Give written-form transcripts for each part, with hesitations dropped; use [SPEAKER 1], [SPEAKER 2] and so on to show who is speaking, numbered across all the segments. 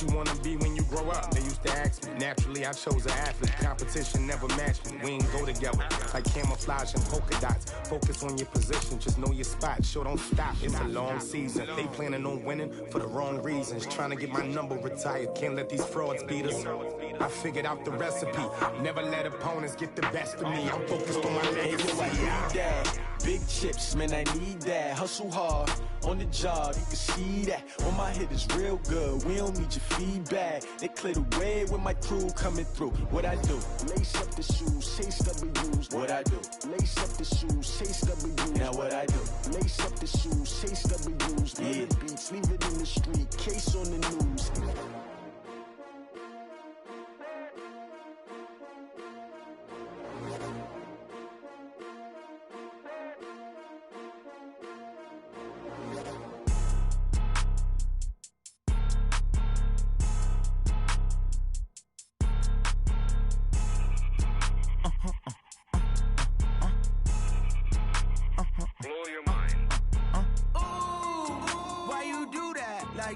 [SPEAKER 1] you want to be when you grow up? They used to ask me. Naturally, I chose an athlete. Competition never matched me. We ain't go together. Like camouflage and polka dots. Focus on your position. Just know your spot. Sure, don't stop. It's a long season. They planning on winning for the wrong reasons. Trying to get my number retired. Can't let these frauds beat us. I figured out the recipe. Never let opponents get the best of me. I'm focused on my legacy.
[SPEAKER 2] Big chips, man, I need that. Hustle hard on the job, you can see that. On my hit is real good, we don't need your feedback. They clear the way with my crew coming through. What I do? Lace up the shoes, chase W's. What I do? Lace up the shoes, chase W's. Now what I do? Lace up the shoes, chase W's. Yeah, beats, leave it in the street, case on the news.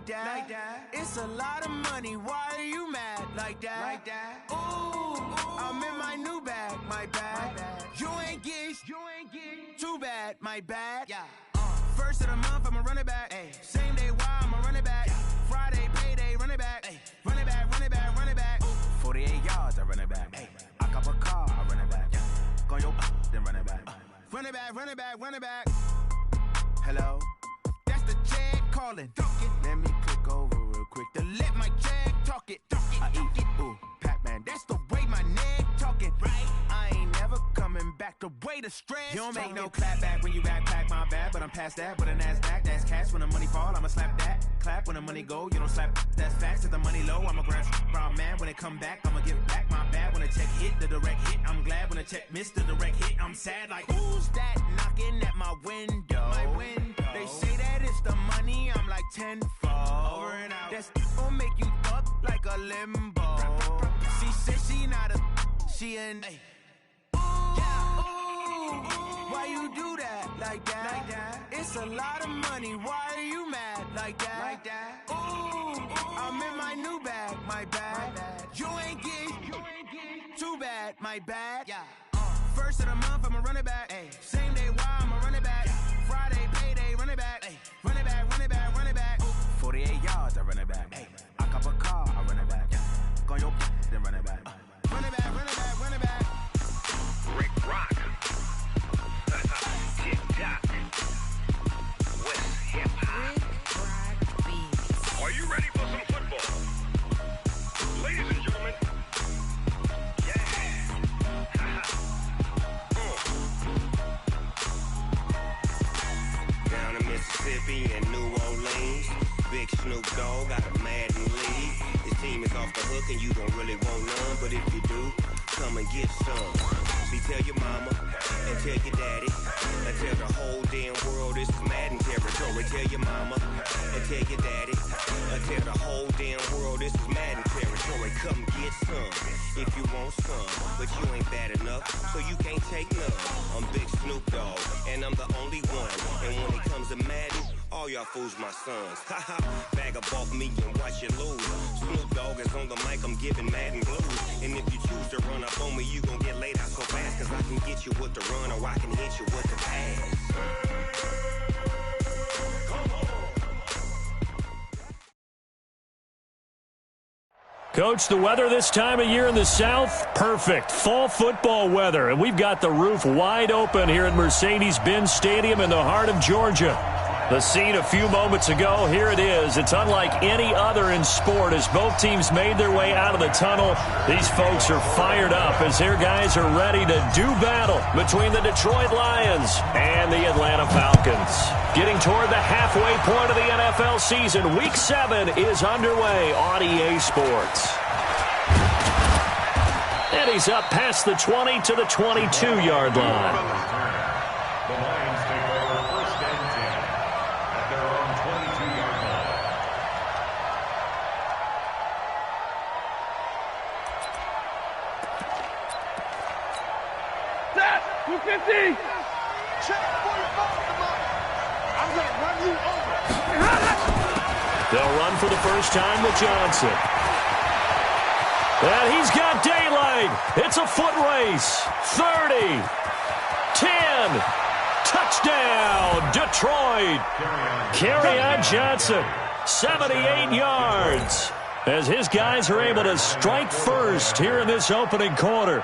[SPEAKER 3] Like that. It's a lot of money. Why are you mad like that? Like that. Ooh, I'm in my new bag. My bad. You ain't get too bad. My bad. Yeah. First of the month, I'ma run it back. Ay. Same day, why I'ma run it back. Yeah. Friday, payday, run it back. Ay. Run it back, run it back, run it back. 48 yards, I run it back. Ay. I cop a car, I run it back. Yeah. Go your then run it back. Run it back, run it back, run it back. Hello? That's the check calling. Let me click over real quick to let my check talk it. I eat it, ooh, Pac-Man. That's the way my neck talking. Right? I ain't never coming back. The way the stress. You don't make no clap back when you backpack, my bad. But I'm past that with a NASDAQ. That's cash. When the money fall, I'ma slap that. Clap when the money go. You don't slap. That's facts. If the money low, I'ma grab brown man. When it come back, I'ma give back my bad. When the check hit, the direct hit. I'm glad when the check missed the direct hit. I'm sad like who's that knocking at my window? My window. They say that it's the money. I'm like tenfold. Over and out. That's gon' make you up like a limbo. She said she not a. She an. Why you do that like that? Like that? It's a lot of money. Why are you mad like that? Like that? Ooh, I'm in my new bag. My bad. You ain't get too bad. My bad. Yeah. First of the month, I'ma run it back. Ay. Same day, why I'ma run it back. Yeah. Friday, payday, run it back. Ay. Run it back, run it back, run it back. 48 yards, I run it back. Ay. I cop a car, I run it back. Yeah. Go your then run it back. Run it back, run it back, run it back.
[SPEAKER 4] Rick Rock. TikTok. West Hip Hop. Are you ready for some football? Ladies and gentlemen. Down in Mississippi and New Orleans, Big Snoop Dogg got a Madden league. His team is off the hook and you don't really want none, but if you do, come and get some. See, tell your mama and tell your daddy and tell the whole damn world this is Madden territory. Tell your mama and tell your daddy and tell the whole damn world this is Madden territory. Come get some if you want some, but you ain't bad enough, so you can't take none. I'm Big Snoop Dogg and I'm the only one. And when it comes to Madden, all y'all fools my sons. Haha, bag up off me and watch you lose. Snoop Dogg is on the mic, I'm giving Madden blues. And if you choose to run up on me, you gon' get laid out so fast. Cause I can get you with the run or I can hit you with the pass.
[SPEAKER 5] Coach, the weather this time of year in the South, perfect. Fall football weather. And we've got the roof wide open here at Mercedes-Benz Stadium in the heart of Georgia. The scene a few moments ago, here it is. It's unlike any other in sport as both teams made their way out of the tunnel. These folks are fired up as their guys are ready to do battle between the Detroit Lions and the Atlanta Falcons. Getting toward the halfway point of the NFL season, Week 7 is underway on EA Sports. And he's up past the 20 to the 22-yard line.
[SPEAKER 6] Check before you fall. I'm going to run you over.
[SPEAKER 5] They'll run for the first time with Johnson. And he's got daylight. It's a foot race. 30. 10. Touchdown, Detroit. Kerryon Johnson, 78 yards. As his guys are able to strike first here in this opening quarter.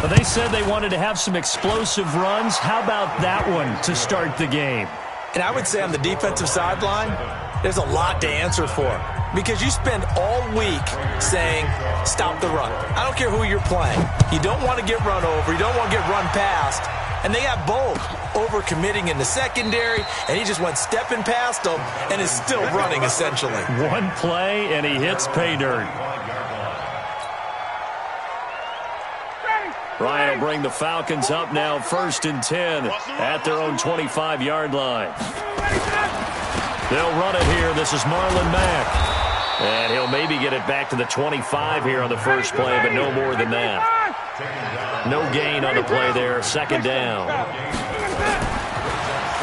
[SPEAKER 5] But they said they wanted to have some explosive runs. How about that one to start the game?
[SPEAKER 6] And I would say on the defensive sideline, there's a lot to answer for. Because you spend all week saying, stop the run. I don't care who you're playing. You don't want to get run over. You don't want to get run past. And they got both. Over-committing in the secondary, and he just went stepping past them and is still running, essentially.
[SPEAKER 5] One play, and he hits pay dirt. Ryan will bring the Falcons up now 1st and 10 at their own 25-yard line. They'll run it here. This is Marlon Mack. And he'll maybe get it back to the 25 here on the first play, but no more than that. No gain on the play there. 2nd down.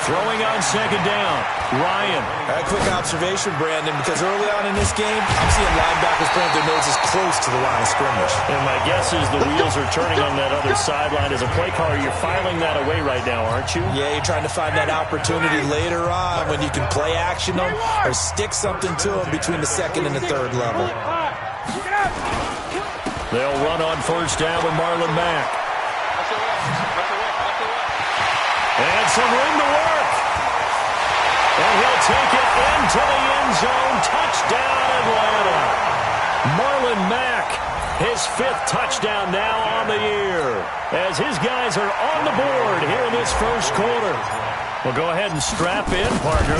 [SPEAKER 5] Throwing on 2nd down. Ryan.
[SPEAKER 6] A quick observation, Brandon, because early on in this game, I'm seeing linebackers putting their noses close to the line of scrimmage.
[SPEAKER 5] And my guess is the wheels are turning on that other sideline. As a play caller, you're filing that away right now, aren't you?
[SPEAKER 6] Yeah, you're trying to find that opportunity later on when you can play action them or stick something to them between the 2nd and the 3rd level.
[SPEAKER 5] They'll run on 1st down with Marlon Mack. And some room to work. And he'll take it into the end zone. Touchdown, Atlanta. Marlon Mack, his 5th touchdown now on the year. As his guys are on the board here in this first quarter. Well, go ahead and strap in, partner.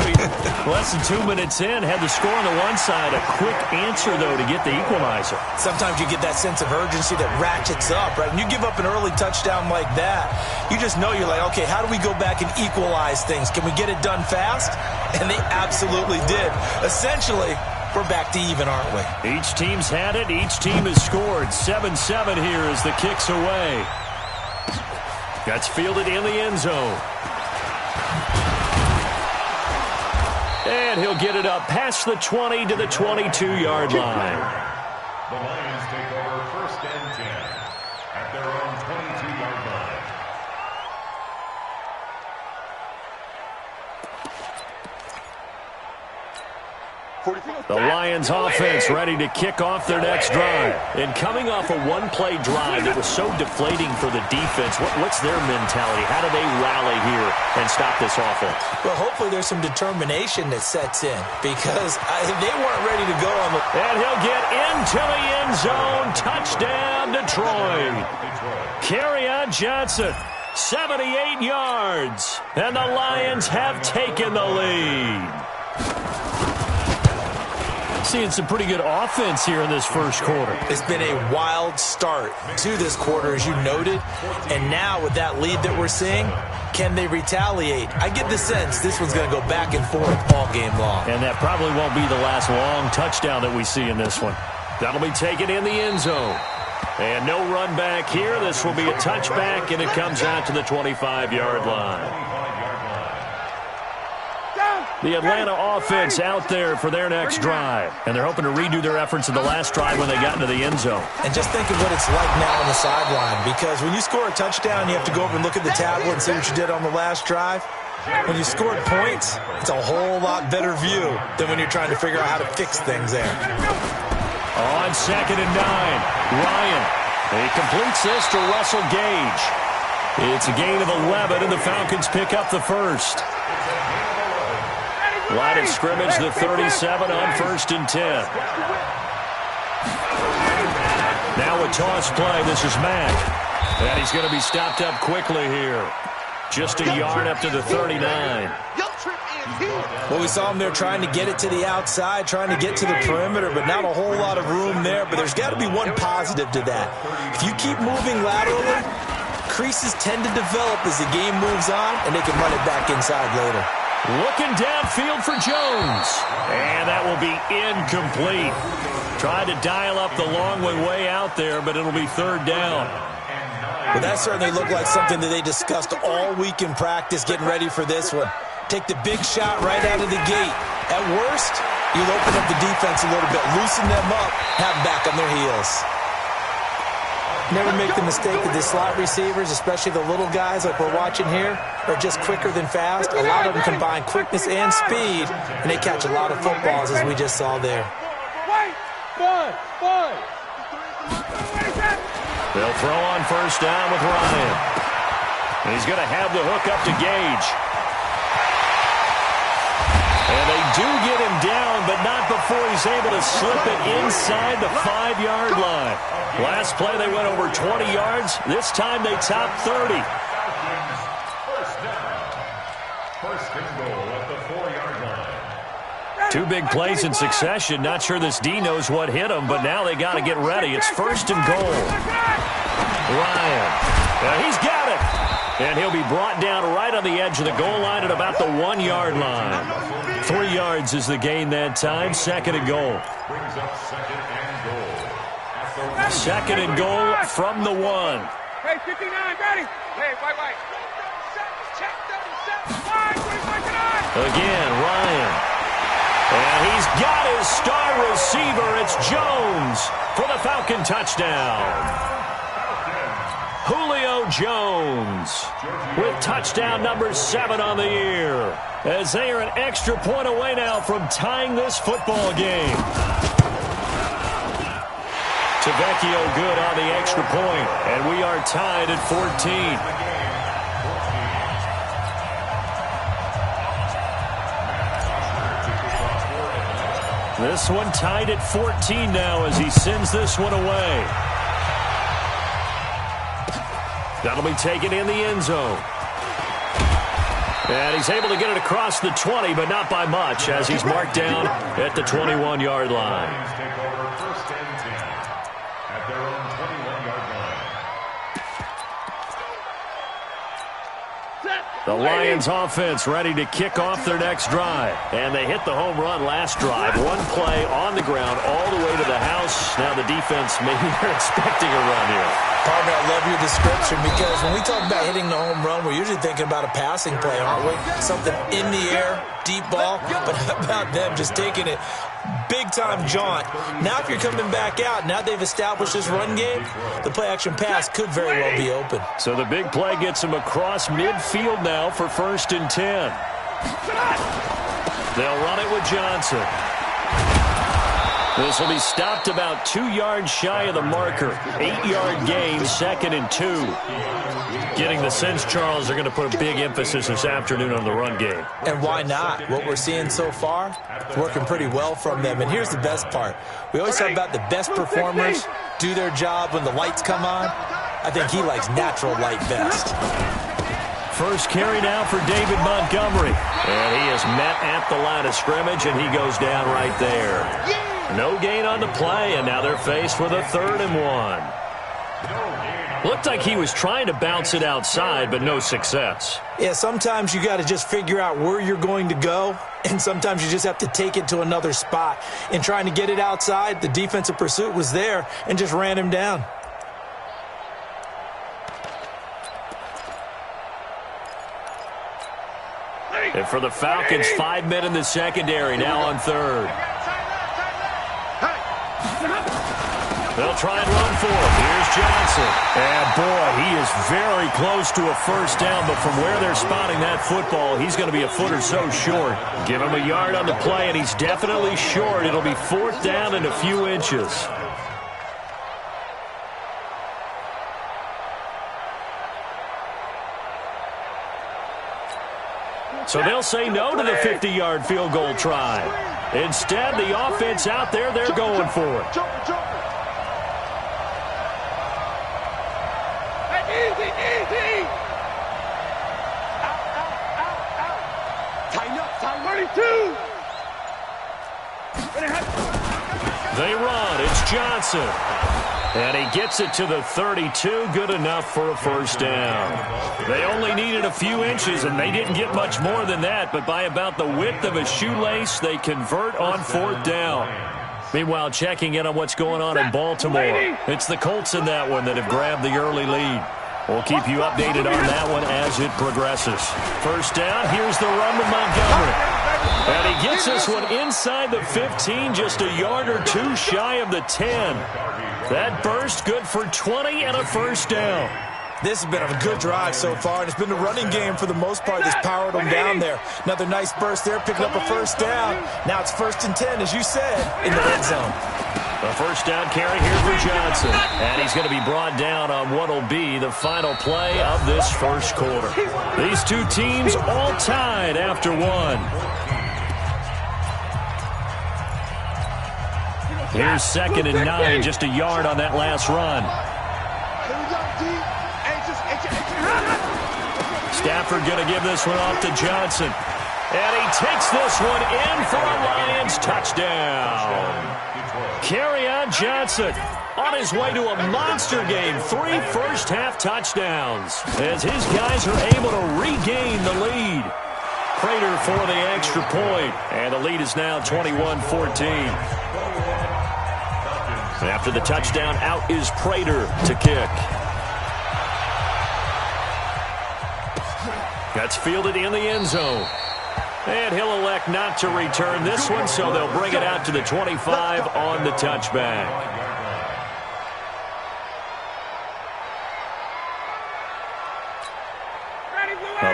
[SPEAKER 5] Less than 2 minutes in, had the score on the one side. A quick answer, though, to get the equalizer.
[SPEAKER 6] Sometimes you get that sense of urgency that ratchets up, right? When you give up an early touchdown like that, you just know you're like, okay, how do we go back and equalize things? Can we get it done fast? And they absolutely did. Essentially, we're back to even, aren't we?
[SPEAKER 5] Each team's had it. Each team has scored. 7-7 here as the kick's away. That's fielded in the end zone. And he'll get it up past the 20 to the 22-yard line.
[SPEAKER 7] The Lions take over 1st and 10 at their own 22-yard line.
[SPEAKER 5] The Lions offense ready to kick off their next drive. And coming off a one-play drive that was so deflating for the defense, what's their mentality? How do they rally here and stop this offense?
[SPEAKER 6] Well, hopefully there's some determination that sets in because they weren't ready to go on the...
[SPEAKER 5] And he'll get into the end zone. Touchdown, Detroit. Kerryon Johnson, 78 yards. And the Lions have taken the lead. Seeing some pretty good offense here in this first quarter.
[SPEAKER 6] It's been a wild start to this quarter, as you noted. And now with that lead that we're seeing, can they retaliate? I get the sense this one's going to go back and forth all game long.
[SPEAKER 5] And that probably won't be the last long touchdown that we see in this one. That'll be taken in the end zone. And no run back here. This will be a touchback, and it comes out to the 25-yard line. The Atlanta offense out there for their next drive. And they're hoping to redo their efforts in the last drive when they got into the end zone.
[SPEAKER 6] And just think of what it's like now on the sideline. Because when you score a touchdown, you have to go over and look at the tablet and see what you did on the last drive. When you scored points, it's a whole lot better view than when you're trying to figure out how to fix things there.
[SPEAKER 5] On 2nd and 9, Ryan. He completes this to Russell Gage. It's a gain of 11, and the Falcons pick up the first. Line of scrimmage, the 37 on 1st and 10. Now a toss play. This is Mack. And he's going to be stopped up quickly here. Just a yard up to the 39.
[SPEAKER 6] Well, we saw him there trying to get it to the outside, trying to get to the perimeter, but not a whole lot of room there. But there's got to be one positive to that. If you keep moving laterally, creases tend to develop as the game moves on, and they can run it back inside later.
[SPEAKER 5] Looking downfield for Jones. And that will be incomplete. Tried to dial up the long one way out there, but it'll be 3rd down.
[SPEAKER 6] Well, that certainly looked like something that they discussed all week in practice, getting ready for this one. Take the big shot right out of the gate. At worst, you'll open up the defense a little bit, loosen them up, have them back on their heels. Never make the mistake that the slot receivers, especially the little guys like we're watching here, are just quicker than fast. A lot of them combine quickness and speed, and they catch a lot of footballs, as we just saw there.
[SPEAKER 5] They'll throw on first down with Ryan. And he's going to have the hook up to Gage. And they do get him down, but not before he's able to slip it inside the 5-yard line. Last play, they went over 20 yards. This time, they topped 30.
[SPEAKER 7] First and goal at the 4-yard line.
[SPEAKER 5] 2 big plays in succession. Not sure this D knows what hit him, but now they got to get ready. It's first and goal. Ryan. He's got it. And he'll be brought down right on the edge of the goal line at about the 1-yard line. 3 yards is the gain that time. Second and goal.
[SPEAKER 7] Brings up second and goal.
[SPEAKER 5] Second and goal from the 1.
[SPEAKER 8] Hey, 59, ready. Hey, white.
[SPEAKER 5] Again, Ryan. And he's got his star receiver. It's Jones for the Falcon touchdown. Julio Jones with touchdown number 7 on the year, as they are an extra point away now from tying this football game. Tavecchio good on the extra point, and we are tied at 14. This one tied at 14 now as he sends this one away. That'll be taken in the end zone. And he's able to get it across the 20, but not by much, as he's marked down at the 21-yard line.
[SPEAKER 7] Lions take over first and 10 at their own 21-yard line.
[SPEAKER 5] The Lions offense ready to kick off their next drive. And they hit the home run last drive. One play on the ground all the way to the house. Now the defense, maybe they're expecting a run here.
[SPEAKER 6] Partner, I love your description, because when we talk about hitting the home run, we're usually thinking about a passing play, aren't we? Something in the air, deep ball. But how about them just taking it big-time jaunt? Now if you're coming back out, now they've established this run game, the play-action pass could very well be open.
[SPEAKER 5] So the big play gets him across midfield now for first and 10. They'll run it with Johnson. This will be stopped about 2 yards shy of the marker. 8-yard gain, second and 2. Getting the sense, Charles, they're going to put a big emphasis this afternoon on the run game.
[SPEAKER 6] And why not? What we're seeing so far, working pretty well from them. And here's the best part. We always talk about the best performers do their job when the lights come on. I think he likes natural light best.
[SPEAKER 5] First carry now for David Montgomery. And he is met at the line of scrimmage, and he goes down right there. No gain on the play, and now they're faced with a 3rd and 1. Looked like he was trying to bounce it outside, but no success.
[SPEAKER 6] Yeah, sometimes you got to just figure out where you're going to go, and sometimes you just have to take it to another spot. In trying to get it outside, the defensive pursuit was there and just ran him down.
[SPEAKER 5] And for the Falcons, 5 men in the secondary, now on 3rd. They'll try and run for it. Here's Johnson. And, boy, he is very close to a first down, but from where they're spotting that football, he's going to be a foot or so short. Give him a yard on the play, and he's definitely short. It'll be 4th down and a few inches. So they'll say no to the 50-yard field goal try. Instead, the offense out there, they're going for it.
[SPEAKER 8] Easy. Tighten up. 32.
[SPEAKER 5] They run. It's Johnson. And he gets it to the 32. Good enough for a first down. They only needed a few inches, and they didn't get much more than that. But by about the width of a shoelace, they convert on 4th down. Meanwhile, checking in on what's going on in Baltimore. It's the Colts in that one that have grabbed the early lead. We'll keep you updated on that one as it progresses. First down, here's the run with Montgomery. And he gets this one inside the 15, just a yard or two shy of the 10. That burst good for 20 and a first down.
[SPEAKER 6] This has been a good drive so far, and it's been the running game for the most part that's powered them down there. Another nice burst there, picking up a first down. Now it's 1st and 10, as you said, in the red zone.
[SPEAKER 5] A first down carry here for Johnson. And he's going to be brought down on what will be the final play of this first quarter. These two teams all tied after one. Here's 2nd and 9, just a yard on that last run. Stafford going to give this one off to Johnson. And he takes this one in for a Lions touchdown. Kerryon Johnson on his way to a monster game. 3 first-half touchdowns as his guys are able to regain the lead. Prater for the extra point. And the lead is now 21-14. After the touchdown, out is Prater to kick. That's fielded in the end zone. And he'll elect not to return this one, so they'll bring it out to the 25 on the touchback.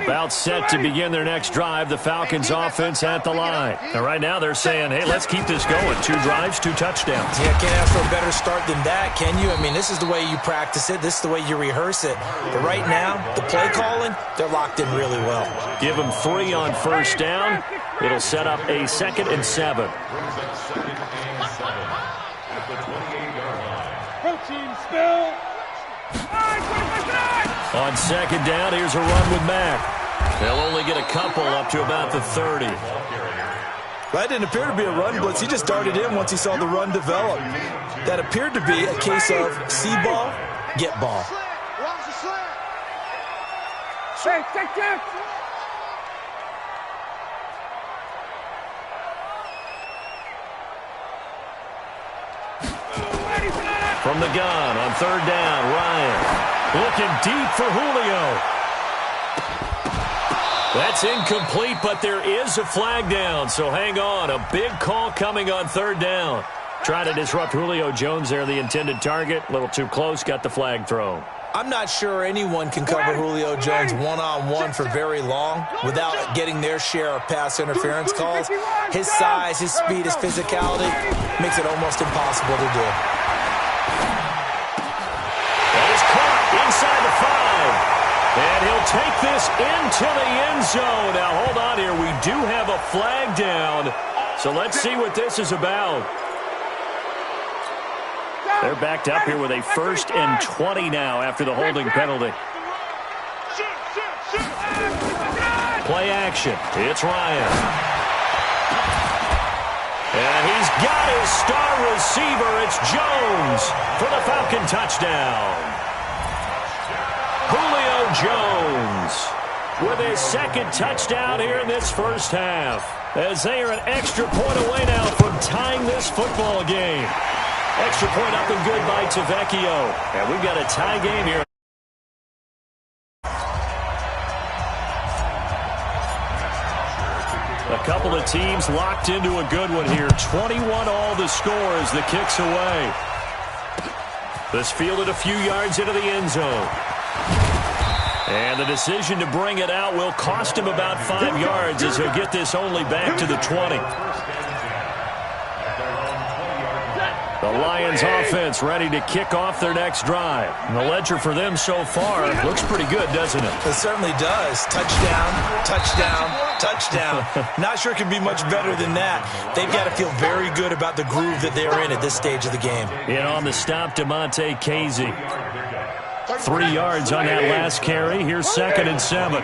[SPEAKER 5] About set to begin their next drive, the Falcons offense at the line. And right now they're saying, hey, let's keep this going. 2 drives, 2 touchdowns.
[SPEAKER 6] Yeah, can't ask for a better start than that, can you? I mean, this is the way you practice it. This is the way you rehearse it. But right now, the play calling, they're locked in really well.
[SPEAKER 5] Give them 3 on first down. It'll set up a 2nd and 7.
[SPEAKER 8] Protein spill.
[SPEAKER 5] On 2nd down, here's a run with Mack. They'll only get a couple up to about the 30.
[SPEAKER 6] That didn't appear to be a run blitz. He just darted in once he saw the run develop. That appeared to be a case of see ball, get ball.
[SPEAKER 8] Hey, take that.
[SPEAKER 5] From the gun on 3rd down, Ryan. Looking deep for Julio. That's incomplete, but there is a flag down, so hang on. A big call coming on 3rd down. Try to disrupt Julio Jones there, the intended target. A little too close, got the flag thrown.
[SPEAKER 6] I'm not sure anyone can cover Julio Jones one-on-one for very long without getting their share of pass interference calls. His size, his speed, his physicality makes it almost impossible to do.
[SPEAKER 5] Inside the 5. And he'll take this into the end zone. Now, hold on here. We do have a flag down. So let's see what this is about. They're backed up here with a 1st and 20 now after the holding penalty. Play action. It's Ryan. And he's got his star receiver. It's Jones for the Falcon touchdown. Julio Jones with his 2nd touchdown here in this first half, as they are an extra point away now from tying this football game. Extra point up and good by Tavecchio. And we've got a tie game here. A couple of teams locked into a good one here. 21 all the score as the kick's away. This fielded a few yards into the end zone. And the decision to bring it out will cost him about 5 yards as he'll get this only back to the 20. The Lions offense ready to kick off their next drive. And the ledger for them so far looks pretty good, doesn't it?
[SPEAKER 6] It certainly does. Touchdown, touchdown, touchdown. Not sure it can be much better than that. They've got to feel very good about the groove that they're in at this stage of the game.
[SPEAKER 5] And on the stop, DeMonte Casey. 3 yards on that last carry. Here's 2nd and 7.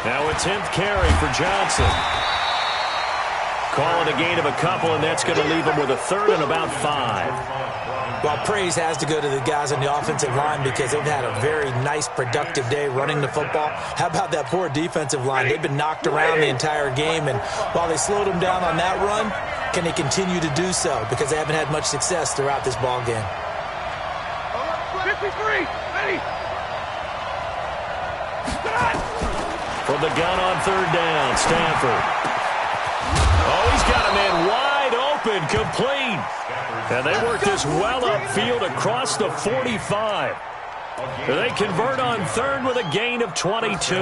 [SPEAKER 5] Now a 10th carry for Johnson. Calling a gain of a couple, and that's going to leave him with a 3rd and about 5.
[SPEAKER 6] Well, praise has to go to the guys on the offensive line because they've had a very nice, productive day running the football. How about that poor defensive line? They've been knocked around the entire game, and while they slowed them down on that run, can they continue to do so? Because they haven't had much success throughout this ball game.
[SPEAKER 8] 53, ready.
[SPEAKER 5] From From the gun on third down, Stafford. Oh, he's got a man wide open, complete. And they work this well upfield across the 45. They convert on third with a gain of 22.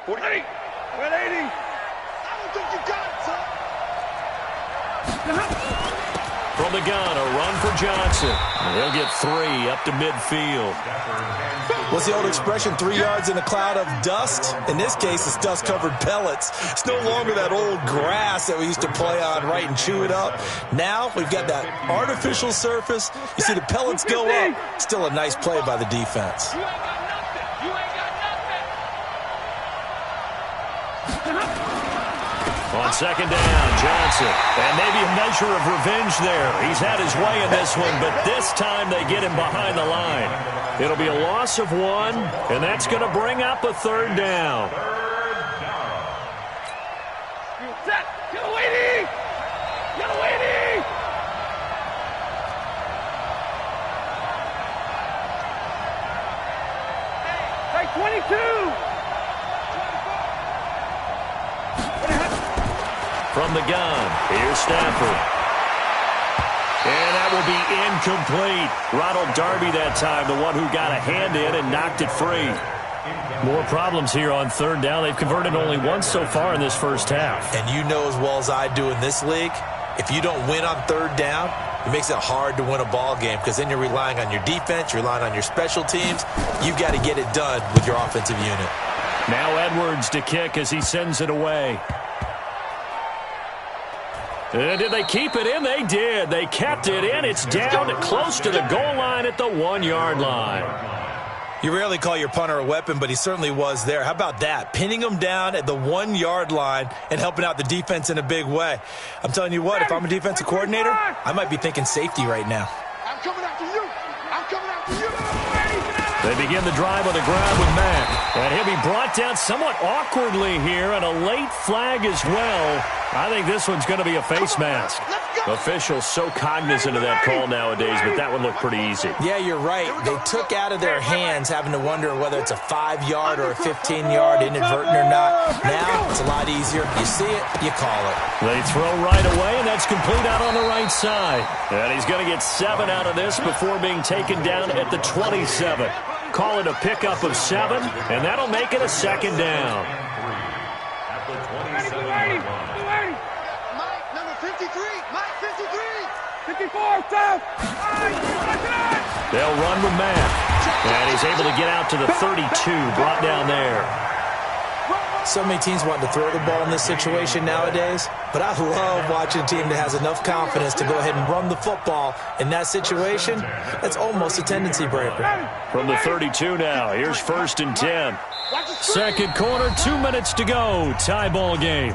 [SPEAKER 8] 180. 180. I don't think you got it, son.
[SPEAKER 5] From the gun, a run for Johnson. He'll get 3 up to midfield.
[SPEAKER 6] What's the old expression, 3 yards in a cloud of dust? In this case, it's dust-covered pellets. It's no longer that old grass that we used to play on, right, and chew it up. Now we've got that artificial surface. You see the pellets go up. Still a nice play by the defense.
[SPEAKER 8] You ain't got nothing. You ain't got nothing.
[SPEAKER 5] On second down, Johnson. And maybe a measure of revenge there. He's had his way in this one, but this time they get him behind the line. It'll be a loss of 1, and that's going to bring up a third down.
[SPEAKER 8] Set. Get away, Get away, Hey, 22.
[SPEAKER 5] From the gun, here's Stafford. And that will be incomplete. Ronald Darby that time, the one who got a hand in and knocked it free. More problems here on third down. They've converted only once so far in this first half.
[SPEAKER 6] And you know as well as I do in this league, if you don't win on third down, it makes it hard to win a ball game because then you're relying on your defense, you're relying on your special teams. You've got to get it done with your offensive unit.
[SPEAKER 5] Now Edwards to kick as he sends it away. Did they keep it in? They did. They kept it in. It's down close to the goal line at the 1-yard line.
[SPEAKER 6] You rarely call your punter a weapon, but he certainly was there. How about that? Pinning him down at the 1-yard line and helping out the defense in a big way. I'm telling you what, if I'm a defensive coordinator, I might be thinking safety right now.
[SPEAKER 8] I'm coming after you. I'm coming after you.
[SPEAKER 5] They begin the drive on the ground with Mack. And he'll be brought down somewhat awkwardly here, and a late flag as well. I think this one's going to be a face mask. Officials so cognizant of that call nowadays, but that one looked pretty easy.
[SPEAKER 6] Yeah, you're right. They took out of their hands having to wonder whether it's a 5-yard or a 15-yard, inadvertent or not. Now, it's a lot easier. You see it, you call it.
[SPEAKER 5] They throw right away, and that's complete out on the right side. And he's going to get 7 out of this before being taken down at the 27. Call it a pickup of 7, and that'll make it a second down.
[SPEAKER 7] At the 27-yard line.
[SPEAKER 8] Mike, number 53. Mike, 53. 54, South.
[SPEAKER 5] They'll run with Matt. And he's able to get out to the 32, brought down there.
[SPEAKER 6] So many teams want to throw the ball in this situation nowadays, but I love watching a team that has enough confidence to go ahead and run the football. In that situation, that's almost a tendency breaker.
[SPEAKER 5] From the 32 now, here's 1st and 10. Second quarter, 2 minutes to go. Tie ball game.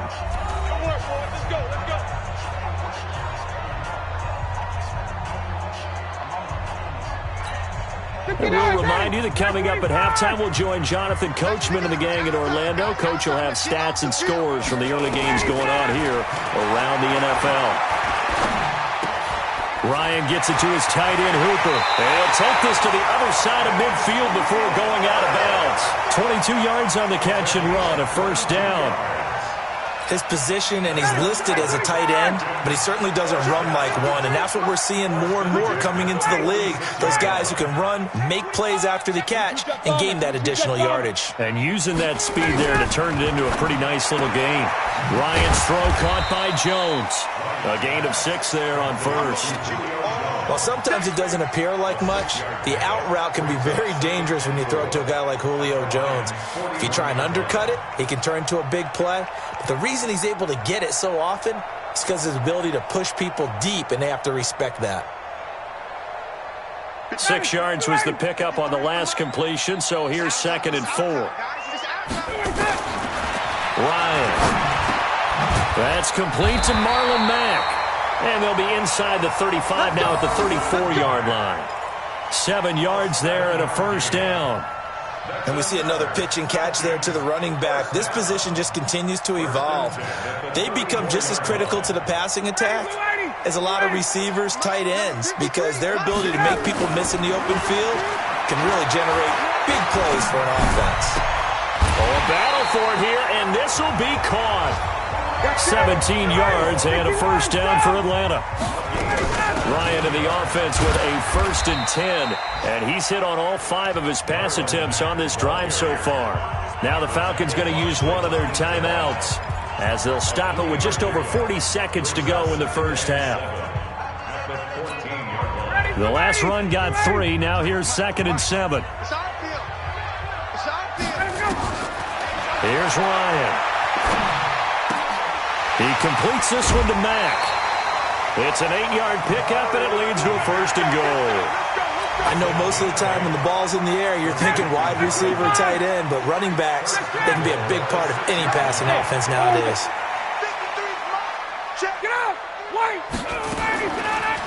[SPEAKER 5] And we'll remind you that coming up at halftime, we'll join Jonathan Coachman and the gang in Orlando. Coach will have stats and scores from the early games going on here around the NFL. Ryan gets it to his tight end, Hooper. And he'll take this to the other side of midfield before going out of bounds. 22 yards on the catch and run, a first down.
[SPEAKER 6] His position, and he's listed as a tight end, but he certainly doesn't run like one, and that's what we're seeing more and more coming into the league. Those guys who can run, make plays after the catch, and gain that additional yardage.
[SPEAKER 5] And using that speed there to turn it into a pretty nice little gain. Ryan's throw caught by Jones. A gain of 6 there on first.
[SPEAKER 6] While sometimes it doesn't appear like much, the out route can be very dangerous when you throw it to a guy like Julio Jones. If you try and undercut it, he can turn into a big play. But the reason he's able to get it so often is because of his ability to push people deep, and they have to respect that.
[SPEAKER 5] 6 yards was the pickup on the last completion, so here's 2nd and 4. Ryan. That's complete to Marlon Mack. And they'll be inside the 35 now at the 34-yard line. 7 yards there and a first down.
[SPEAKER 6] And we see another pitch and catch there to the running back. This position just continues to evolve. They become just as critical to the passing attack is a lot of receivers, tight ends, because their ability to make people miss in the open field can really generate big plays for an offense.
[SPEAKER 5] Oh, a battle for it here, and this will be caught. 17 yards and a first down for Atlanta. Ryan in the offense with a 1st and 10, and he's hit on all 5 of his pass attempts on this drive so far. Now the Falcons going to use one of their timeouts as they'll stop it with just over 40 seconds to go in the first half. The last run got 3. Now here's 2nd and 7. Here's Ryan. He completes this one to Mack. It's an 8-yard pickup, and it leads to a 1st and goal.
[SPEAKER 6] I know most of the time when the ball's in the air, you're thinking wide receiver, tight end, but running backs, they can be a big part of any passing offense nowadays.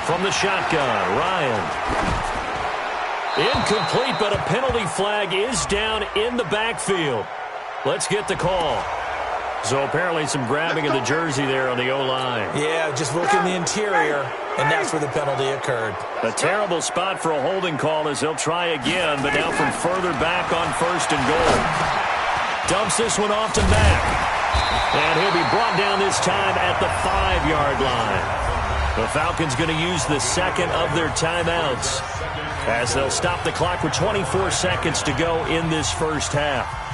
[SPEAKER 5] From the shotgun, Ryan. Incomplete, but a penalty flag is down in the backfield. Let's get the call. So apparently some grabbing of the jersey there on the O-line.
[SPEAKER 6] Yeah, just look in the interior, and that's where the penalty occurred.
[SPEAKER 5] A terrible spot for a holding call as they'll try again, but now from further back on 1st and goal. Dumps this one off to Mack. And he'll be brought down this time at the 5-yard line. The Falcons going to use the 2nd of their timeouts as they'll stop the clock with 24 seconds to go in this first half.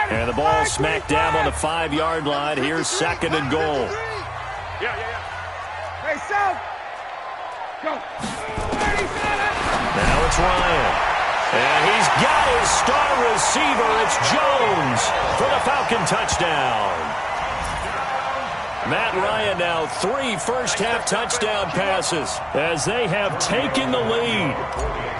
[SPEAKER 5] And the ball smack dab on the 5-yard line. Here's 2nd and goal.
[SPEAKER 8] Hey, South. Go.
[SPEAKER 5] Now it's Ryan. And he's got his star receiver. It's Jones for the Falcon touchdown. Matt Ryan now 3 first-half touchdown passes as they have taken the lead.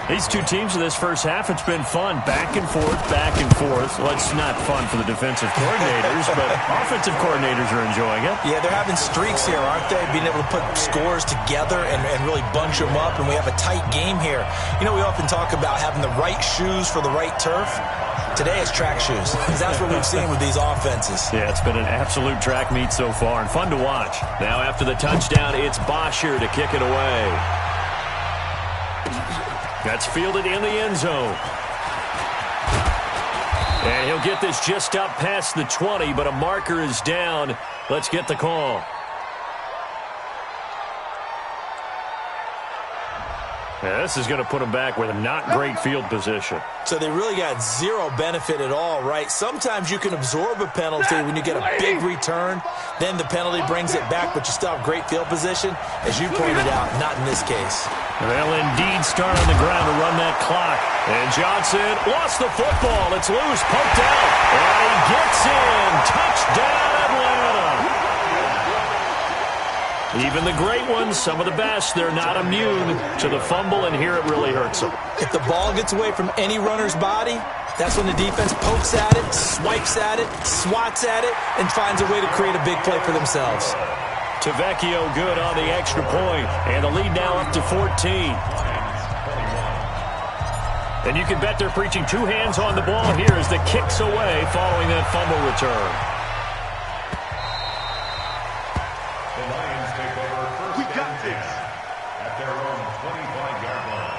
[SPEAKER 5] These two teams in this first half, it's been fun. Back and forth, back and forth. Well, it's not fun for the defensive coordinators, but offensive coordinators are enjoying it.
[SPEAKER 6] Yeah, they're having streaks here, aren't they? Being able to put scores together and really bunch them up, and we have a tight game here. You know, we often talk about having the right shoes for the right turf. Today it's track shoes. That's what we've seen with these offenses.
[SPEAKER 5] Yeah, it's been an absolute track meet so far and fun to watch. Now after the touchdown, it's Bosher to kick it away. That's fielded in the end zone. And he'll get this just up past the 20, but a marker is down. Let's get the call. Yeah, this is going to put them back with a not great field position.
[SPEAKER 6] So they really got zero benefit at all, right? Sometimes you can absorb a penalty when you get a big return. Then the penalty brings it back, but you still have great field position. As you pointed out, not in this case.
[SPEAKER 5] They'll indeed start on the ground to run that clock. And Johnson lost the football. It's loose, poked out. And he gets in. Touchdown, Atlanta. Even the great ones, some of the best, they're not immune to the fumble, and here it really hurts them.
[SPEAKER 6] If the ball gets away from any runner's body, that's when the defense pokes at it, swipes at it, swats at it, and finds a way to create a big play for themselves.
[SPEAKER 5] Tavecchio good on the extra point, and the lead now up to 14. And you can bet they're preaching 2 hands on the ball here as the kick's away following that fumble return.
[SPEAKER 7] At their own 25-yard line.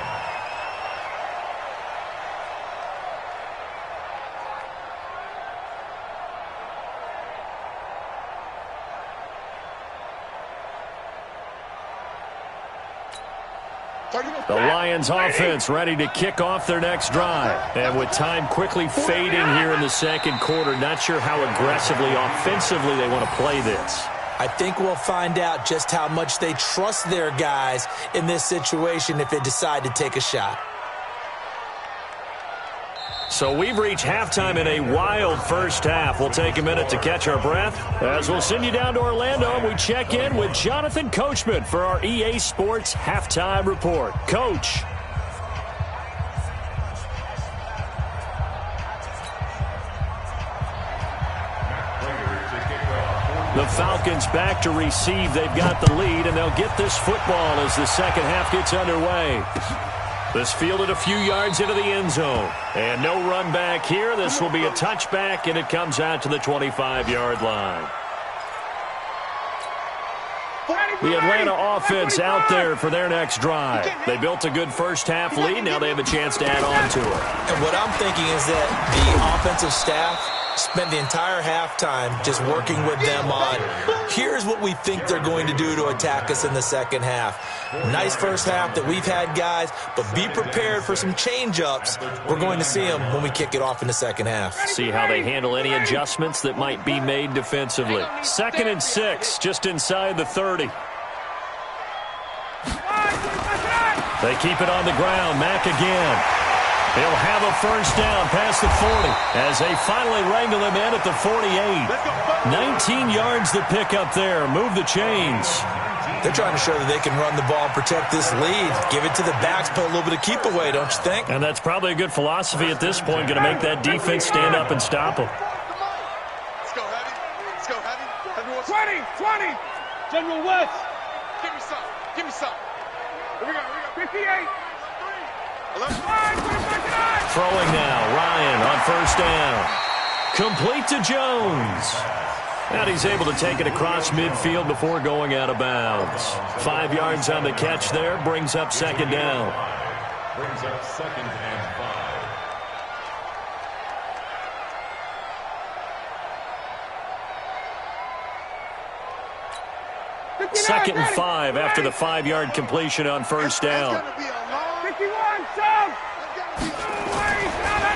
[SPEAKER 5] The Lions offense ready to kick off their next drive. And with time quickly fading here in the second quarter, not sure how aggressively, offensively they want to play this.
[SPEAKER 6] I think we'll find out just how much they trust their guys in this situation if they decide to take a shot.
[SPEAKER 5] So we've reached halftime in a wild first half. We'll take a minute to catch our breath as we'll send you down to Orlando and we check in with Jonathan Coachman for our EA Sports Halftime Report. Coach. The Falcons back to receive. They've got the lead, and they'll get this football as the second half gets underway. This fielded a few yards into the end zone. And no run back here. This will be a touchback, and it comes out to the 25-yard line. The Atlanta offense out there for their next drive. They built a good first-half lead. Now they have a chance to add on to it.
[SPEAKER 6] And what I'm thinking is that the offensive staff spent the entire halftime just working with them on, here's what we think they're going to do to attack us in the second half. Nice first half that we've had, guys, but be prepared for some change-ups. We're going to see them when we kick it off in the second half.
[SPEAKER 5] See how they handle any adjustments that might be made defensively. 2nd and 6, just inside the 30. They keep it on the ground. Mack again. He'll have a first down past the 40 as they finally wrangle him in at the 48. 19 yards to pick up there. Move the chains.
[SPEAKER 6] They're trying to show that they can run the ball and protect this lead. Give it to the backs, put a little bit of keep away, don't you think?
[SPEAKER 5] And that's probably a good philosophy at this point, going to make that defense stand up and stop them.
[SPEAKER 8] Let's go heavy. Let's go heavy. 20. General West. Give me some. Give me some. Here we go. 58.
[SPEAKER 5] Throwing now, Ryan on first down. Complete to Jones. And he's able to take it across midfield before going out of bounds. 5 yards on the catch there, brings up second down.
[SPEAKER 7] Brings up 2nd and 5.
[SPEAKER 5] 2nd and 5 after the 5-yard completion on first down.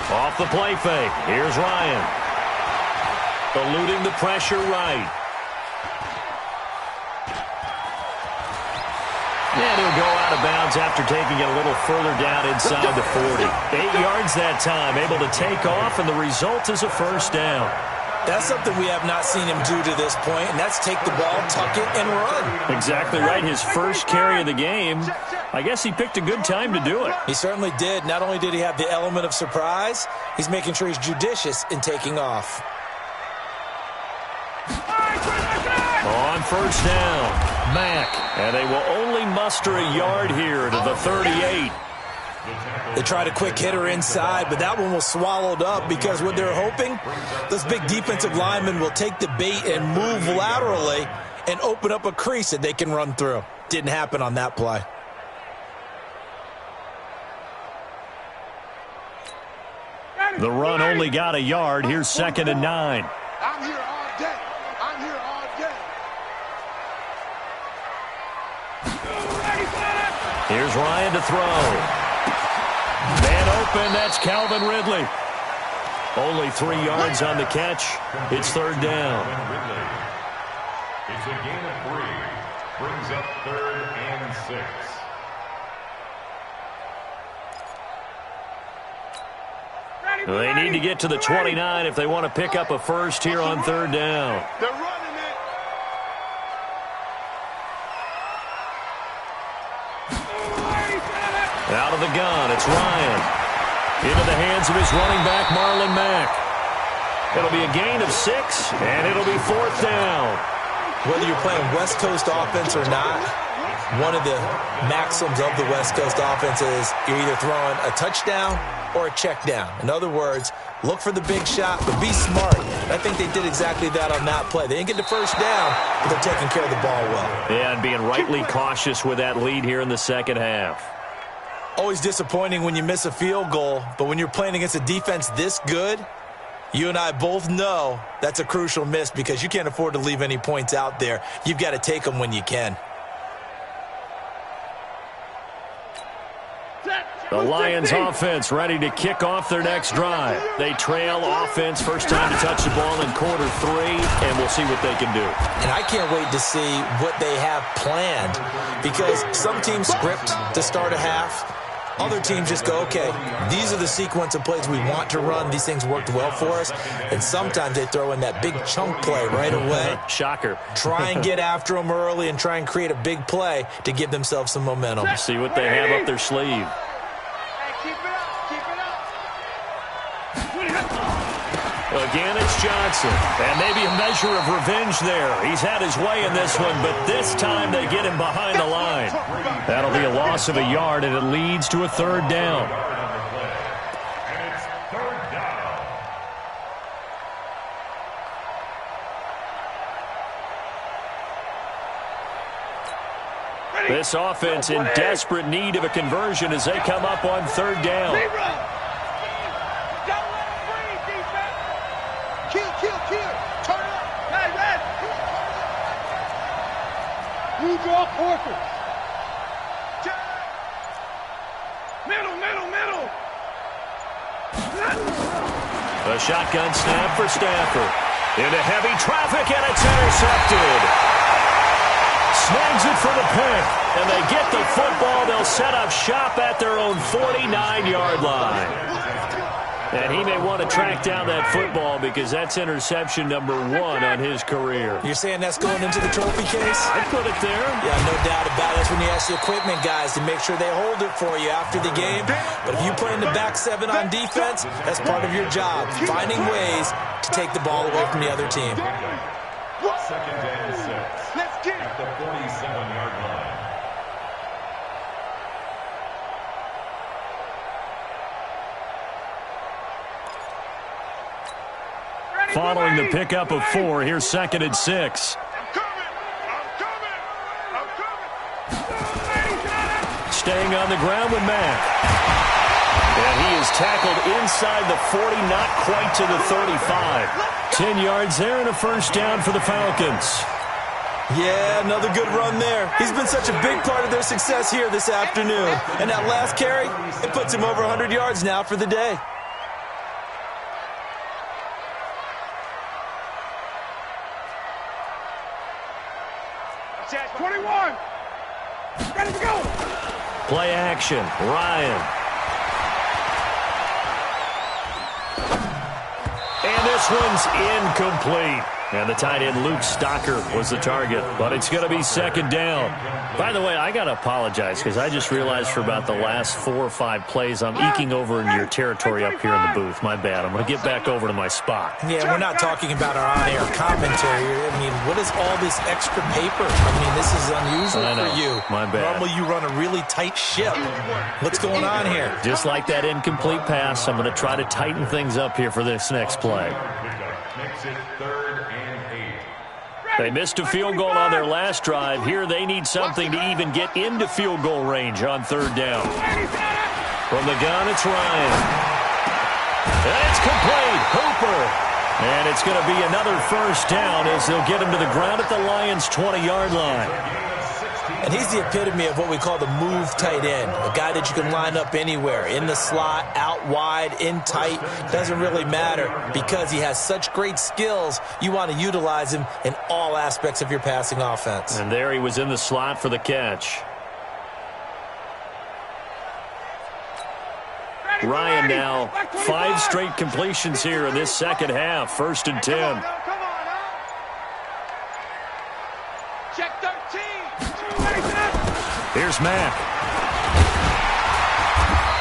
[SPEAKER 5] Off the play fake. Here's Ryan. Eluding the pressure right. And he'll go out of bounds after taking it a little further down inside the 40. 8 yards that time, able to take off, and the result is a first down.
[SPEAKER 6] That's something we have not seen him do to this point, and that's take the ball, tuck it, and run.
[SPEAKER 5] Exactly right. His first carry of the game. I guess he picked a good time to do it.
[SPEAKER 6] He certainly did. Not only did he have the element of surprise, he's making sure he's judicious in taking off.
[SPEAKER 5] On first down, Mack. And they will only muster a yard here to the 38.
[SPEAKER 6] They tried a quick hitter inside, but that one was swallowed up because what they're hoping, those big defensive linemen will take the bait and move laterally and open up a crease that they can run through. Didn't happen on that play.
[SPEAKER 5] The run only got a yard. Here's 2nd and 9.
[SPEAKER 8] I'm here all day. I'm here all day.
[SPEAKER 5] Here's Ryan to throw. Man open, that's Calvin Ridley. Only 3 yards on the catch. It's third down.
[SPEAKER 7] It's a gain of 3. Brings up 3rd and 6.
[SPEAKER 5] They need to get to the 29 if they want to pick up a first here on third down.
[SPEAKER 8] They're running it.
[SPEAKER 5] Out of the gun, it's Ryan. Into the hands of his running back, Marlon Mack. It'll be a gain of 6, and it'll be fourth down.
[SPEAKER 6] Whether you're playing West Coast offense or not, one of the maxims of the West Coast offense is you're either throwing a touchdown or a check down. In other words, look for the big shot, but be smart. And I think they did exactly that on that play. They didn't get the first down, but they're taking care of the ball well.
[SPEAKER 5] Yeah, and being rightly cautious with that lead here in the second half.
[SPEAKER 6] Always disappointing when you miss a field goal, but when you're playing against a defense this good, you and I both know that's a crucial miss because you can't afford to leave any points out there. You've got to take them when you can.
[SPEAKER 5] The Lions offense ready to kick off their next drive. They trail offense, first time to touch the ball in quarter 3, and we'll see what they can do.
[SPEAKER 6] And I can't wait to see what they have planned because some teams script to start a half. Other teams just go, okay, these are the sequence of plays we want to run. These things worked well for us. And sometimes they throw in that big chunk play right away.
[SPEAKER 5] Shocker.
[SPEAKER 6] Try and get after them early and try and create a big play to give themselves some momentum.
[SPEAKER 5] See what they have up their sleeve. Again, it's Johnson. And maybe a measure of revenge there. He's had his way in this one, but this time they get him behind the line. That'll be a loss of a yard, and it leads to a third down.
[SPEAKER 7] And it's third down.
[SPEAKER 5] This offense in desperate need of a conversion as they come up on third down.
[SPEAKER 8] You draw quarters. Middle.
[SPEAKER 5] A shotgun snap for Stafford. Into heavy traffic, and it's intercepted. Snags it for the pick, and they get the football. They'll set up shop at their own 49-yard line. And he may want to track down that football because that's interception number 1 on his career.
[SPEAKER 6] You're saying that's going into the trophy case?
[SPEAKER 5] I'd put it there.
[SPEAKER 6] Yeah, no doubt about it. That's when you ask the equipment guys to make sure they hold it for you after the game. But if you play in the back 7 on defense, that's part of your job, finding ways to take the ball away from the other team.
[SPEAKER 7] Second and 6. Let's get at the 47-yard line.
[SPEAKER 5] Following the pickup of 4, here's second and 6. Staying on the ground with Mack. And he is tackled inside the 40, not quite to the 35. 10 yards there and a first down for the Falcons.
[SPEAKER 6] Yeah, another good run there. He's been such a big part of their success here this afternoon. And that last carry, it puts him over 100 yards now for the day.
[SPEAKER 8] That's 21. Ready to go.
[SPEAKER 5] Play action. Ryan. And this one's incomplete. And the tight end, Luke Stocker, was the target. But it's going to be second down. By the way, I got to apologize because I just realized for about the last 4 or 5 plays, I'm eking over into your territory up here in the booth. My bad. I'm going to get back over to my spot.
[SPEAKER 6] Yeah, we're not talking about our on-air commentary. I mean, what is all this extra paper? I mean, this is unusual for you.
[SPEAKER 5] My bad.
[SPEAKER 6] Normally you run a really tight ship. What's going on here?
[SPEAKER 5] Just like that incomplete pass, I'm going to try to tighten things up here for this next play.
[SPEAKER 7] Makes it third and 8.
[SPEAKER 5] They missed a field goal on their last drive. Here they need something to even get into field goal range on third down. From the gun, it's Ryan. And it's complete. Hooper. And it's going to be another first down as they'll get him to the ground at the Lions' 20-yard line.
[SPEAKER 6] And he's the epitome of what we call the move tight end, a guy that you can line up anywhere, in the slot, out wide, in tight, doesn't really matter because he has such great skills. You want to utilize him in all aspects of your passing offense.
[SPEAKER 5] And there he was in the slot for the catch. Ryan now 5 straight completions here in this second half, 1st and 10.
[SPEAKER 8] Check 13.
[SPEAKER 5] Here's Mack.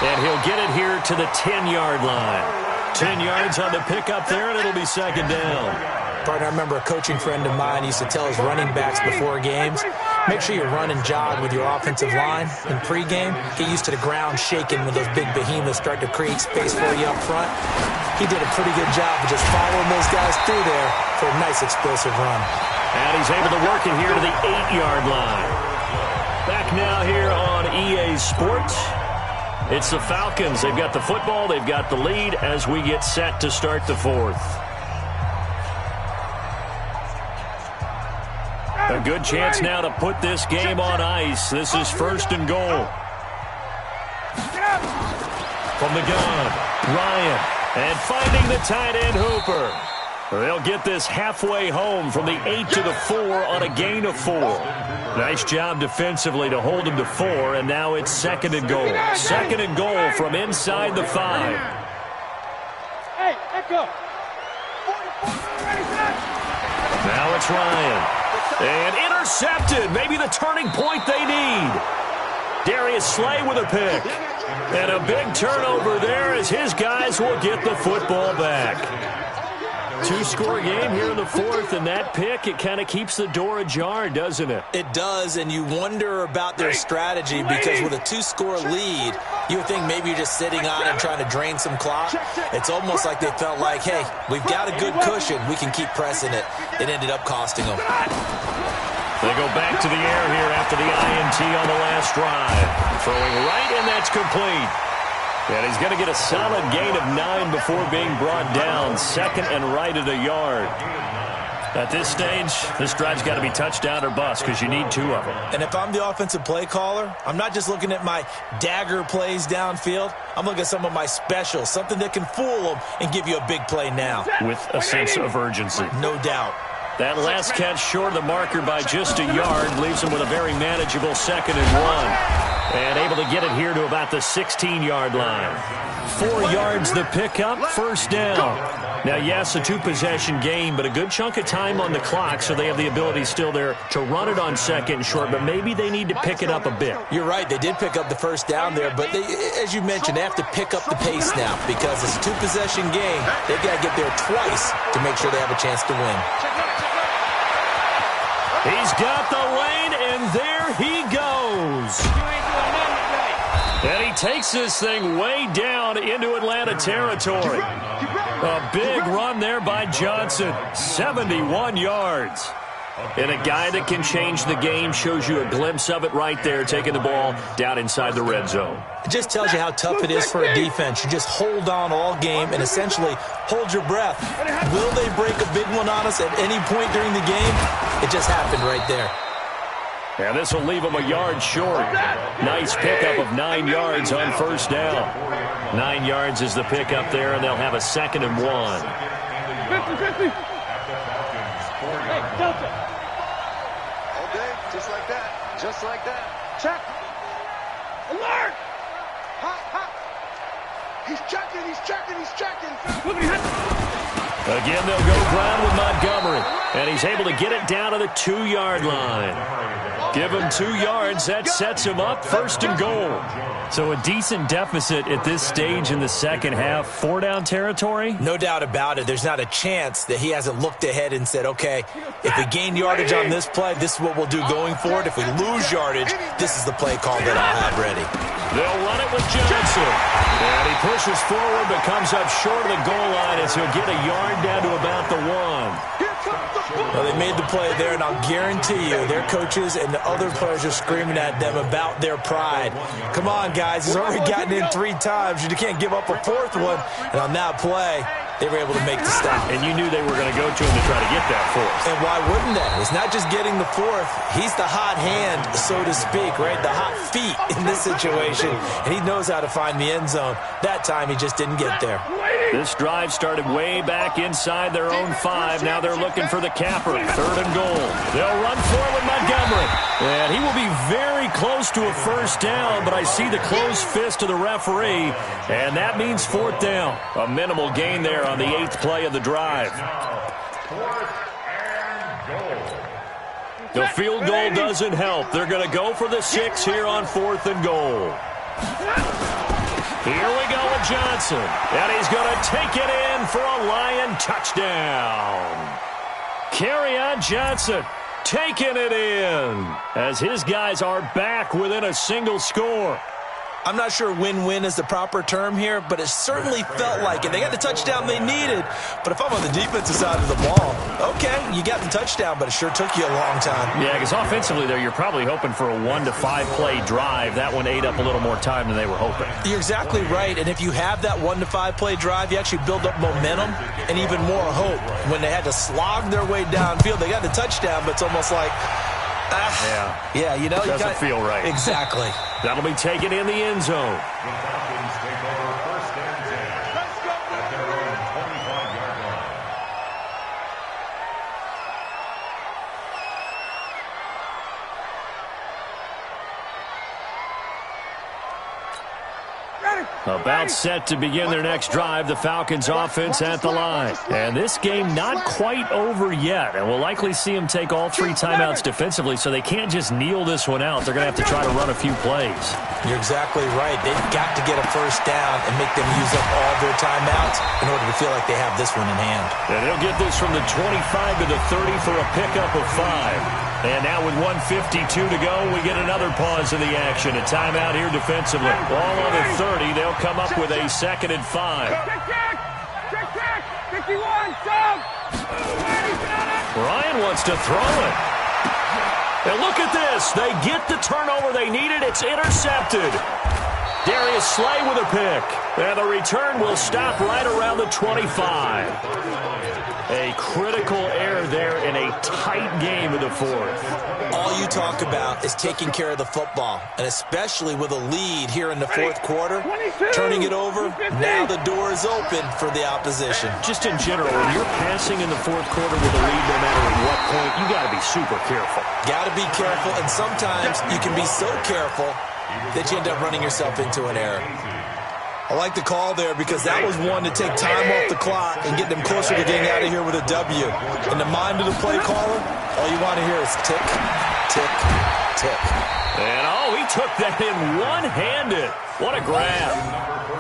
[SPEAKER 5] And he'll get it here to the 10-yard line. 10 yards on the pickup there, and it'll be second down.
[SPEAKER 6] Partner, I remember a coaching friend of mine used to tell his running backs before games, make sure you run and jog with your offensive line in pregame. Get used to the ground shaking when those big behemoths start to create space for you up front. He did a pretty good job of just following those guys through there for a nice explosive run.
[SPEAKER 5] And he's able to work it here to the 8-yard line. Back now here on EA Sports. It's the Falcons. They've got the football. They've got the lead as we get set to start the 4th. A good chance now to put this game on ice. This is 1st and goal. From the gun, Ryan. And finding the tight end, Hooper. They'll get this halfway home from the 8 to the 4 on a gain of 4. Nice job defensively to hold him to 4, and now it's 2nd and goal. 2nd and goal from inside the 5.
[SPEAKER 8] Hey, echo.
[SPEAKER 5] Now it's Ryan. And intercepted. Maybe the turning point they need. Darius Slay with a pick. And a big turnover there as his guys will get the football back. Two-score game here in the fourth, and that pick, it kind of keeps the door ajar, doesn't it?
[SPEAKER 6] It does, and you wonder about their strategy because with a two-score lead, you would think maybe you're just sitting on and trying to drain some clock. It's almost like they felt like, hey, we've got a good cushion. We can keep pressing it. It ended up costing them.
[SPEAKER 5] They go back to the air here after the INT on the last drive. Throwing right, and that's complete. And he's going to get a solid gain of 9 before being brought down. Second and right at a yard. At this stage, this drive's got to be touchdown or bust because you need 2 of them.
[SPEAKER 6] And if I'm the offensive play caller, I'm not just looking at my dagger plays downfield. I'm looking at some of my specials, something that can fool them and give you a big play now.
[SPEAKER 5] With a sense of urgency.
[SPEAKER 6] No doubt.
[SPEAKER 5] That last catch short of the marker by just a yard leaves him with a very manageable 2nd and 1. And able to get it here to about the 16-yard line. 4 yards the pickup, first down. Now, yes, a 2-possession game, but a good chunk of time on the clock, so they have the ability still there to run it on 2nd and short, but maybe they need to pick it up a bit.
[SPEAKER 6] You're right. They did pick up the first down there, but they, as you mentioned, they have to pick up the pace now because it's a 2-possession game. They've got to get there twice to make sure they have a chance to win.
[SPEAKER 5] He's got the lane, and there he goes. And he takes this thing way down into Atlanta territory. A big run there by Johnson. 71 yards. And a guy that can change the game shows you a glimpse of it right there, taking the ball down inside the red zone.
[SPEAKER 6] It just tells you how tough it is for a defense. You just hold on all game and essentially hold your breath. Will they break a big one on us at any point during the game? It just happened right there.
[SPEAKER 5] And this will leave them a yard short. Nice pickup of 9 yards on first down. 9 yards is the pickup there, and they'll have a 2nd and 1.
[SPEAKER 8] 50-50. Hey, Delta.
[SPEAKER 9] All day, just like that. Just like that.
[SPEAKER 8] Check. Alert! Hot, hot. He's checking, he's checking, he's checking.
[SPEAKER 5] Again, they'll go ground with Montgomery. And he's able to get it down to the 2-yard line. Give him 2 yards. That sets him up 1st and goal. So a decent deficit at this stage in the second half. 4-down territory?
[SPEAKER 6] No doubt about it. There's not a chance that he hasn't looked ahead and said, okay, if we gain yardage on this play, this is what we'll do going forward. If we lose yardage, this is the play call that I'll have ready.
[SPEAKER 5] They'll run it with Johnson. And he pushes forward but comes up short of the goal line as he'll get a yard down to about the 1.
[SPEAKER 6] Well, they made the play there, and I'll guarantee you their coaches and the other players are screaming at them about their pride. Come on, guys. He's already gotten in 3 times. You can't give up a 4th one. And on that play, they were able to make the stop.
[SPEAKER 5] And you knew they were going to go to him to try to get that 4th.
[SPEAKER 6] And why wouldn't they? It's not just getting the 4th. He's the hot hand, so to speak, right? The hot feet in this situation. And he knows how to find the end zone. That time, he just didn't get there.
[SPEAKER 5] This drive started way back inside their own 5. Now they're looking for the capper. 3rd and goal. They'll run for it with Montgomery. And he will be very close to a first down, but I see the closed fist of the referee. And that means 4th down. A minimal gain there on the 8th play of the drive. The field goal doesn't help. They're going to go for the 6 here on 4th and goal. Here we go with Johnson. And he's going to take it in for a Lion touchdown. Kerryon Johnson taking it in as his guys are back within a single score.
[SPEAKER 6] I'm not sure win-win is the proper term here, but it certainly felt like it. They got the touchdown they needed, but if I'm on the defensive side of the ball, okay, you got the touchdown, but it sure took you a long time.
[SPEAKER 5] Yeah, because offensively there, you're probably hoping for a 1 to 5 play drive. That one ate up a little more time than they were hoping.
[SPEAKER 6] You're exactly right, and if you have that 1 to 5 play drive, you actually build up momentum and even more hope. When they had to slog their way downfield, they got the touchdown, but it's almost like, yeah, you know,
[SPEAKER 5] doesn't feel right.
[SPEAKER 6] Exactly.
[SPEAKER 5] That'll be taken in the end zone.
[SPEAKER 7] The Falcons take over 1st and 10 at their own 25-yard line.
[SPEAKER 8] Ready.
[SPEAKER 5] About set to begin their next drive, the Falcons offense at the line. And this game not quite over yet. And we'll likely see them take all 3 timeouts defensively, so they can't just kneel this one out. They're going to have to try to run a few plays.
[SPEAKER 6] You're exactly right. They've got to get a first down and make them use up all their timeouts in order to feel like they have this one in hand.
[SPEAKER 5] And they'll get this from the 25 to the 30 for a pickup of 5. And now with 1:52 to go, we get another pause in the action. A timeout here defensively. Ball on the 30. They'll come up with a 2nd and 5.
[SPEAKER 8] Check. 51, sub.
[SPEAKER 5] Ryan wants to throw it. And look at this. They get the turnover they needed. It's intercepted. Darius Slay with a pick. And the return will stop right around the 25. A critical error there in a tight game in the 4th.
[SPEAKER 6] All you talk about is taking care of the football, and especially with a lead here in the 4th quarter, turning it over, now the door is open for the opposition.
[SPEAKER 5] Just in general, when you're passing in the 4th quarter with a lead, no matter at what point, you got to be super careful.
[SPEAKER 6] Got to be careful, and sometimes you can be so careful that you end up running yourself into an error. I like the call there because that was one to take time off the clock and get them closer to getting out of here with a W. In the mind of the play caller, all you want to hear is tick, tick, tick.
[SPEAKER 5] And he took that in one-handed. What a grab.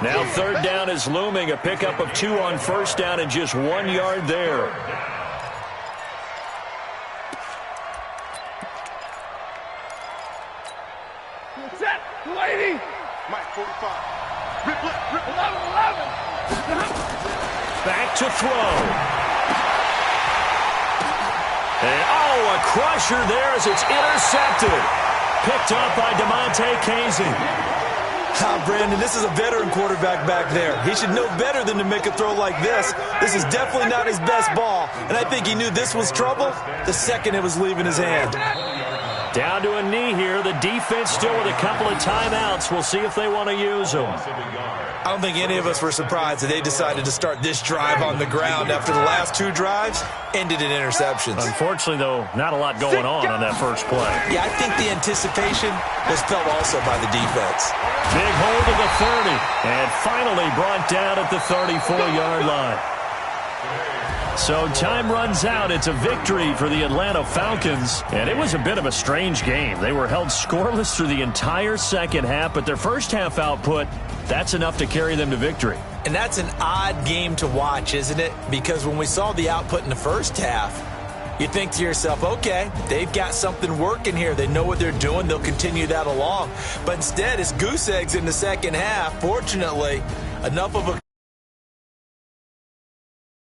[SPEAKER 5] Now 3rd down is looming. A pickup of 2 on 1st down and just 1 yard there.
[SPEAKER 8] Set, 280.
[SPEAKER 9] Mike, 45.
[SPEAKER 8] Rip, 11.
[SPEAKER 5] Back to throw. And, a crusher there as it's intercepted. Picked up by DeMonte Casey.
[SPEAKER 6] Brandon, this is a veteran quarterback back there. He should know better than to make a throw like this. This is definitely not his best ball, and I think he knew this was trouble the second it was leaving his hand.
[SPEAKER 5] Down to a knee here. The defense still with a couple of timeouts. We'll see if they want to use them.
[SPEAKER 6] I don't think any of us were surprised that they decided to start this drive on the ground after the last 2 drives ended in interceptions.
[SPEAKER 5] Unfortunately, though, not a lot going on that first play.
[SPEAKER 6] Yeah, I think the anticipation was felt also by the defense.
[SPEAKER 5] Big hold of the 30, and finally brought down at the 34-yard line. So time runs out. It's a victory for the Atlanta Falcons. And it was a bit of a strange game. They were held scoreless through the entire second half, but their first half output, that's enough to carry them to victory.
[SPEAKER 6] And that's an odd game to watch, isn't it? Because when we saw the output in the first half, you think to yourself, okay, they've got something working here. They know what they're doing. They'll continue that along. But instead, it's goose eggs in the second half. Fortunately, enough of a